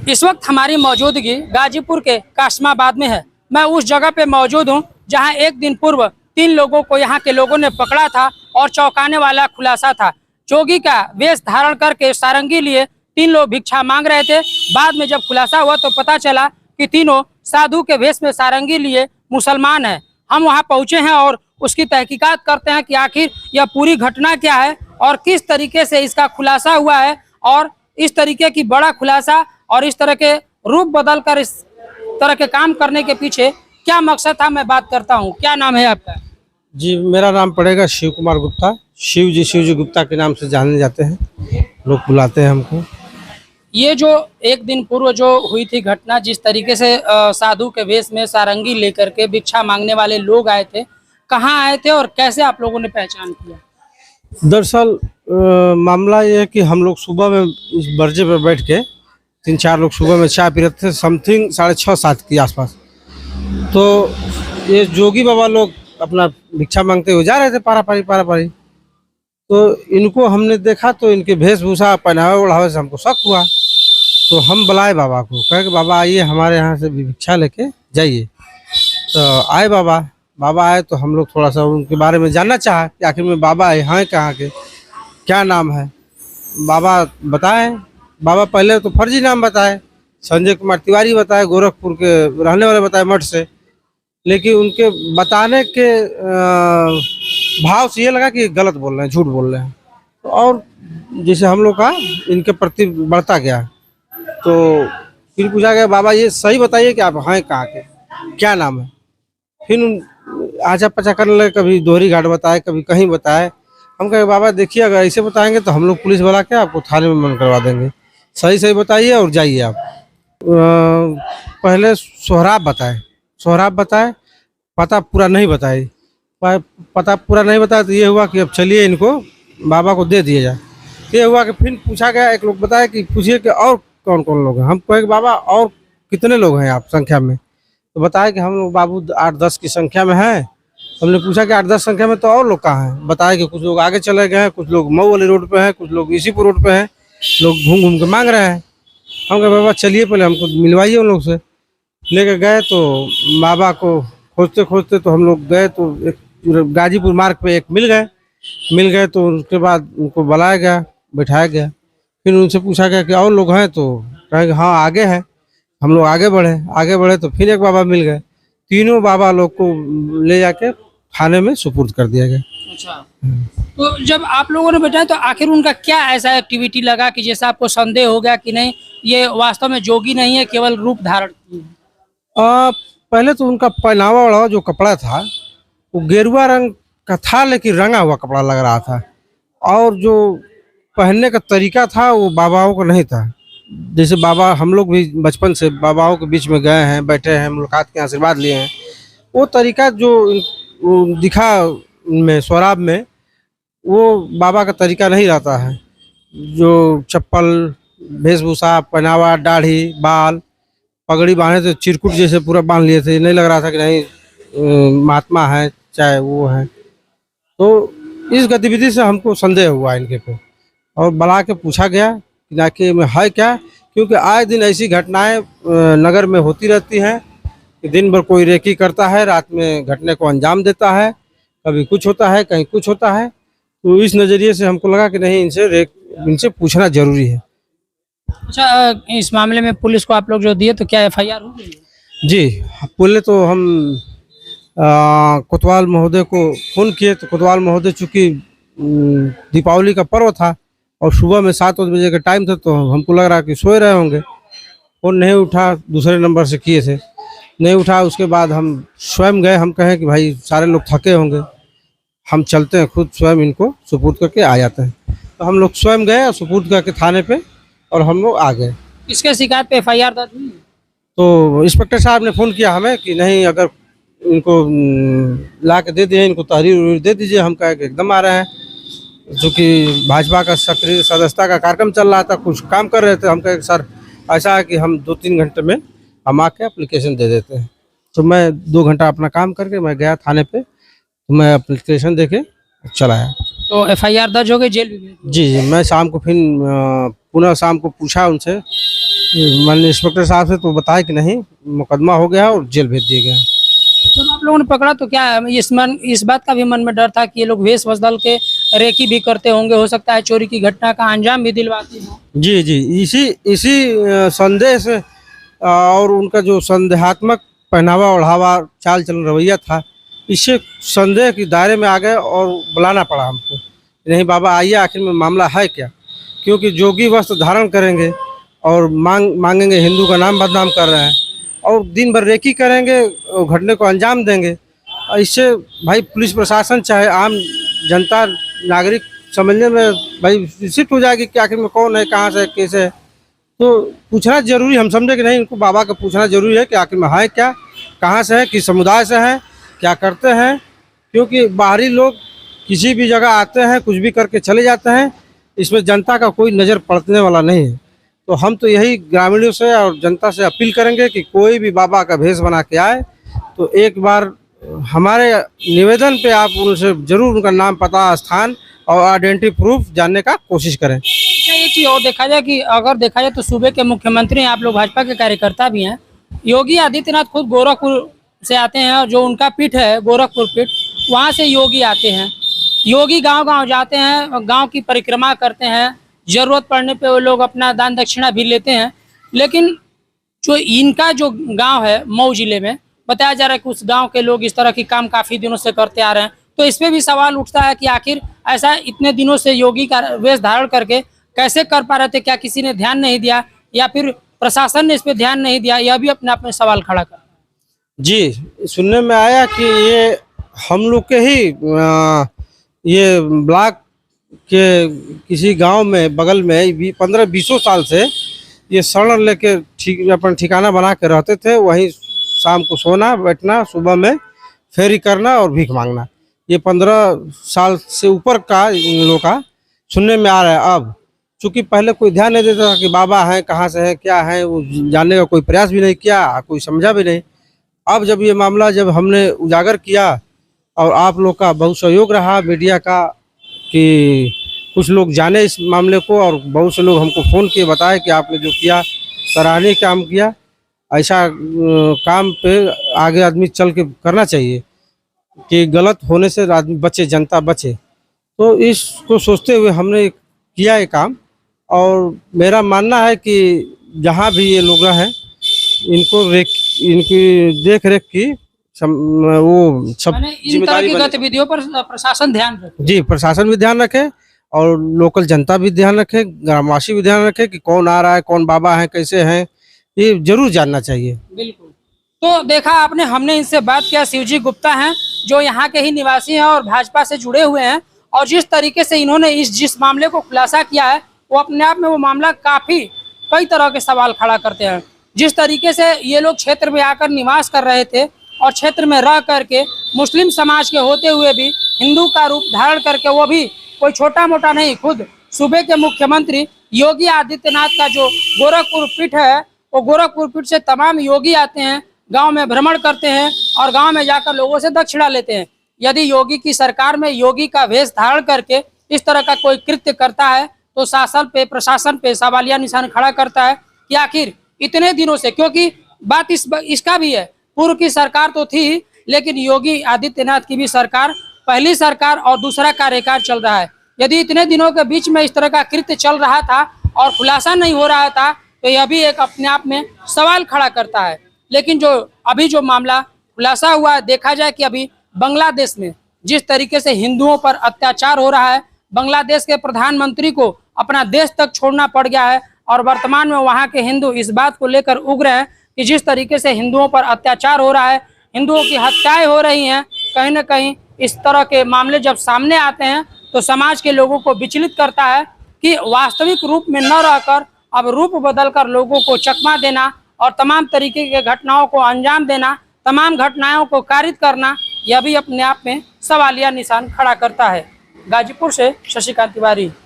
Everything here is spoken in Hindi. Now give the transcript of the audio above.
इस वक्त हमारी मौजूदगी गाजीपुर के कासमाबाद में है। मैं उस जगह पे मौजूद हूँ जहां एक दिन पूर्व 3 लोगों को यहाँ के लोगों ने पकड़ा था और चौंकाने वाला खुलासा था। जोगी का वेश धारण करके सारंगी लिए 3 लोग भिक्षा मांग रहे थे। बाद में जब खुलासा हुआ तो पता चला कि तीनों साधु के वेश में सारंगी लिए मुसलमान हैं। हम वहाँ पहुँचे हैं और उसकी तहकीकात करते हैं कि आखिर यह पूरी घटना क्या है और किस तरीके से इसका खुलासा हुआ है, और इस तरीके की बड़ा खुलासा और इस तरह के रूप बदल कर इस तरह के काम करने के पीछे क्या मकसद था, मैं बात करता हूँ। क्या नाम है आपका? जी, मेरा नाम पड़ेगा शिव कुमार गुप्ता। शिव जी गुप्ता के नाम से जाने जाते हैं, लोग बुलाते हैं हमको। ये जो एक दिन पूर्व जो हुई थी घटना, जिस तरीके से साधु के वेश में सारंगी लेकर के भिक्षा मांगने वाले लोग आए थे, कहाँ आए थे और कैसे आप लोगों ने पहचान किया? दरअसल मामला ये है कि हम लोग सुबह में इस बर्जे पर बैठ के 3-4 लोग सुबह में चाय पी रहे थे, समथिंग 6:30-7 के आसपास। तो ये जोगी बाबा लोग अपना भिक्षा मांगते हुए जा रहे थे पारा पारी। तो इनको हमने देखा तो इनके वेशभूषा पहनावे ओढ़ावे से हमको शक हुआ। तो हम बुलाए बाबा को, कहे कि बाबा आइए हमारे यहाँ से भिक्षा लेके जाइए। तो आए बाबा आए तो हम लोग थोड़ा सा उनके बारे में जानना चाहा कि आखिर में बाबा हैं कहाँ के, क्या नाम है। बाबा बताए। बाबा पहले तो फर्जी नाम बताए, संजय कुमार तिवारी बताए, गोरखपुर के रहने वाले बताए मठ से। लेकिन उनके बताने के भाव से ये लगा कि गलत बोल रहे हैं, झूठ बोल रहे हैं। तो और जैसे हम लोग का इनके प्रति बढ़ता गया, तो फिर पूछा गया बाबा ये सही बताइए कि आप हैं कहाँ के, क्या नाम है। फिर आचा पचा करने लगे, कभी दोहरी घाट बताए, कभी कहीं बताए। हम कहे बाबा देखिए अगर ऐसे बताएंगे तो हम लोग पुलिस बुला के आपको थाने में मन करवा देंगे, सही बताइए और जाइए आप। पहले सोहराब बताए, पता पूरा नहीं बताए। पता पूरा नहीं बताया तो ये हुआ कि अब चलिए इनको बाबा को दे दिया जाए। ये हुआ कि फिर पूछा गया, एक लोग बताया कि पूछिए कि और कौन कौन लोग हैं। हम कहे कि बाबा और कितने लोग हैं आप संख्या में। तो बताया कि हम लोग बाबू 8-10 की संख्या में हैं। हमने पूछा कि 8-10 संख्या में तो और लोग कहाँ हैं। बताया कि कुछ लोग आगे चले गए हैं, कुछ लोग मऊ वाली रोड पे हैं, कुछ लोग इसीपुर रोड पे हैं, लोग घूम के मांग रहे हैं। हम कहे बाबा चलिए पहले हमको मिलवाइए उन लोग से। लेकर गए तो बाबा को खोजते तो हम लोग गए तो एक गाजीपुर मार्ग पे एक मिल गए। तो उसके बाद उनको बुलाया गया, बैठाया गया। फिर उनसे पूछा गया कि और लोग हैं, तो कहे कि हाँ आगे हैं। हम लोग आगे बढ़े तो फिर एक बाबा मिल गए। तीनों बाबा लोग को ले जाके थाने में सुपुर्द कर दिया गया। अच्छा, तो जब आप लोगों ने बताया तो आखिर उनका क्या ऐसा एक्टिविटी लगा कि जैसा आपको संदेह हो गया कि नहीं ये वास्तव में जोगी नहीं है, केवल रूप धारण किए हैं? पहले तो उनका पहनावा वाला जो कपड़ा था वो गेरुआ रंग का था, लेकिन रंगा हुआ कपड़ा लग रहा था। और जो पहनने का तरीका था वो बाबाओं को नहीं था। जैसे बाबा हम लोग भी बचपन से बाबाओं के बीच में गए हैं, बैठे हैं, मुलाकात के आशीर्वाद लिए हैं। वो तरीका जो दिखा उनमें स्वराब में, वो बाबा का तरीका नहीं रहता है। जो चप्पल, वेशभूषा, पहनावा, दाढ़ी, बाल, पगड़ी बांधे थे, चिरकुट जैसे पूरा बांध लिए थे। नहीं लग रहा था कि नहीं महात्मा है चाहे वो है। तो इस गतिविधि से हमको संदेह हुआ इनके पे, और बुला के पूछा गया कि आखिर में है क्या। क्योंकि आए दिन ऐसी घटनाएं नगर में होती रहती हैं कि दिन भर कोई रेकी करता है, रात में घटने को अंजाम देता है। कभी कुछ होता है, कहीं कुछ होता है। तो इस नज़रिए से हमको लगा कि नहीं इनसे पूछना जरूरी है। अच्छा, इस मामले में पुलिस को आप लोग जो दिए तो क्या FIR हो गई? जी, पहले तो हम कोतवाल महोदय को फ़ोन किए। तो कोतवाल महोदय चूँकि दीपावली का पर्व था और सुबह में 7 बजे का टाइम था, तो हमको लग रहा कि सोए रहे होंगे। फ़ोन नहीं उठा, दूसरे नंबर से किए थे, नहीं उठा। उसके बाद हम स्वयं गए। हम कहें कि भाई सारे लोग थके होंगे, हम चलते हैं, खुद स्वयं इनको सुपुर्द करके आ जाते हैं। तो हम लोग स्वयं गए और सुपुर्द करके थाने पे, और हम लोग आ गए। किसके शिकायत पे FIR दर्ज हुई? तो इंस्पेक्टर साहब ने फ़ोन किया हमें कि नहीं अगर इनको ला के दे दिए, इनको तहरीर दे दीजिए। हम कहे कि एकदम आ रहे हैं, क्योंकि भाजपा का सक्रिय सदस्यता का कार्यक्रम चल रहा था, कुछ काम कर रहे थे। हम कहे सर ऐसा है कि हम 2-3 घंटे में हम आके एप्लीकेशन दे देते हैं। तो मैं 2 घंटा अपना काम करके मैं गया थाने पे, तो मैं एप्लीकेशन दे के चला आया। तो FIR दर्ज हो गई, जेल भी भेज दिया? जी, मैं शाम को फिर पुनः शाम को पूछा उनसे माननीय इंस्पेक्टर साहब से, तो बताया कि नहीं मुकदमा हो गया और जेल भेज दिए गए हैं। जब आप लोगों ने पकड़ा तो क्या इस बात का भी मन में डर था कि ये लोग वेश बदल के रेकी भी करते होंगे, हो सकता है चोरी की घटना का अंजाम भी दिलवाते हो? जी जी, इसी संदेह से और उनका जो संदेहात्मक पहनावा ओढ़ावा चाल चलन रवैया था, इससे संदेह के दायरे में आ गए और बुलाना पड़ा हमको। नहीं बाबा आइए, आखिर में मामला है क्या? क्योंकि जोगी वस्त्र धारण करेंगे और मांगेंगे हिंदू का नाम बदनाम कर रहे हैं और दिन भर रेकी करेंगे और घटने को अंजाम देंगे। इससे भाई पुलिस प्रशासन चाहे आम जनता नागरिक समझने में भाई विचित्र हो जाएगी कि आखिर में कौन है, कहाँ से है, कैसे है। तो पूछना जरूरी, हम समझे कि नहीं इनको बाबा का पूछना जरूरी है कि आखिर में है क्या, कहाँ से है, किस समुदाय से है, क्या करते हैं। क्योंकि बाहरी लोग किसी भी जगह आते हैं, कुछ भी करके चले जाते हैं, इसमें जनता का कोई नज़र पड़ने वाला नहीं है। तो हम तो यही ग्रामीणों से और जनता से अपील करेंगे कि कोई भी बाबा का भेष बना के आए तो एक बार हमारे निवेदन पे आप उनसे जरूर उनका नाम, पता, स्थान और आइडेंटिटी प्रूफ जानने का कोशिश करें। अच्छा, ये चीज और देखा जाए कि अगर देखा जाए तो सूबे के मुख्यमंत्री हैं, आप लोग भाजपा के कार्यकर्ता भी हैं। योगी आदित्यनाथ खुद गोरखपुर से आते हैं और जो उनका पीठ है गोरखपुर पीठ, वहाँ से योगी आते हैं। योगी गांव-गांव जाते हैं, गांव की परिक्रमा करते हैं, जरूरत पड़ने पे वो लोग अपना दान दक्षिणा भी लेते हैं। लेकिन जो इनका जो गांव है मऊ जिले में, बताया जा रहा है कि उस गांव के लोग इस तरह की काम काफी दिनों से करते आ रहे हैं। तो इस पे भी सवाल उठता है कि आखिर ऐसा इतने दिनों से योगी का वेश धारण करके कैसे कर पा रहे थे? क्या किसी ने ध्यान नहीं दिया या फिर प्रशासन ने इस पे ध्यान नहीं दिया? यह भी अपने आप में सवाल खड़ा कर। जी, सुनने में आया कि ये हम लोग के ही ये ब्लॉक के किसी गांव में बगल में भी 15-20 साल से ये शरण लेके अपन ठिकाना बना के रहते थे। वहीं शाम को सोना बैठना, सुबह में फेरी करना और भीख मांगना। ये 15 साल से ऊपर का इन लोगों का सुनने में आ रहा है। अब चूँकि पहले कोई ध्यान नहीं देता था कि बाबा हैं, कहाँ से हैं, क्या है, वो जानने का कोई प्रयास भी नहीं किया, कोई समझा भी नहीं। अब जब ये मामला जब हमने उजागर किया और आप लोग का बहुत सहयोग रहा मीडिया का कि कुछ लोग जाने इस मामले को, और बहुत से लोग हमको फ़ोन किए, बताए कि आपने जो किया सराहनीय काम किया। ऐसा काम पे आगे आदमी चल के करना चाहिए कि गलत होने से आदमी बचे, जनता बचे। तो इसको सोचते हुए हमने किया ये काम। और मेरा मानना है कि जहाँ भी ये लोग हैं इनकी देख रेख की वो सब माने इन तरह जिम्मेदारी की बने। गतिविधियों पर प्रशासन ध्यान रखे। जी, प्रशासन भी ध्यान रखे और लोकल जनता भी ध्यान रखे, ग्रामवासी भी ध्यान रखे कि कौन आ रहा है, कौन बाबा है, कैसे हैं, ये जरूर जानना चाहिए। बिल्कुल। तो देखा आपने, हमने इनसे बात किया। शिवजी गुप्ता हैं जो यहाँ के ही निवासी हैं और भाजपा से जुड़े हुए हैं। और जिस तरीके से इन्होंने जिस मामले को खुलासा किया है, वो अपने आप में वो मामला काफी कई तरह के सवाल खड़ा करते हैं। जिस तरीके से ये लोग क्षेत्र में आकर निवास कर रहे थे और क्षेत्र में रह करके मुस्लिम समाज के होते हुए भी हिंदू का रूप धारण करके, वो भी कोई छोटा मोटा नहीं, खुद सूबे के मुख्यमंत्री योगी आदित्यनाथ का जो गोरखपुर पीठ है, वो गोरखपुर पीठ से तमाम योगी आते हैं, गांव में भ्रमण करते हैं और गांव में जाकर लोगों से दक्षिणा लेते हैं। यदि योगी की सरकार में योगी का वेश धारण करके इस तरह का कोई कृत्य करता है तो शासन पे, प्रशासन पे सवालिया निशान खड़ा करता है कि आखिर इतने दिनों से, क्योंकि बात इसका भी है, पूर्व की सरकार तो थी लेकिन योगी आदित्यनाथ की भी सरकार, पहली सरकार और दूसरा कार्यकाल चल रहा है। यदि इतने दिनों के बीच में इस तरह का कृत्य चल रहा था और खुलासा नहीं हो रहा था तो यह भी एक अपने आप में सवाल खड़ा करता है। लेकिन जो अभी जो मामला खुलासा हुआ है, देखा जाए कि अभी बांग्लादेश में जिस तरीके से हिंदुओं पर अत्याचार हो रहा है, बांग्लादेश के प्रधानमंत्री को अपना देश तक छोड़ना पड़ गया है और वर्तमान में वहाँ के हिंदू इस बात को लेकर उग्र हैं कि जिस तरीके से हिंदुओं पर अत्याचार हो रहा है, हिंदुओं की हत्याएं हो रही हैं, कहीं न कहीं इस तरह के मामले जब सामने आते हैं तो समाज के लोगों को विचलित करता है कि वास्तविक रूप में न रहकर अब रूप बदलकर लोगों को चकमा देना और तमाम तरीके के घटनाओं को अंजाम देना, तमाम घटनाओं को कारित करना, यह भी अपने आप में सवालिया निशान खड़ा करता है। गाजीपुर से शशिकांत तिवारी।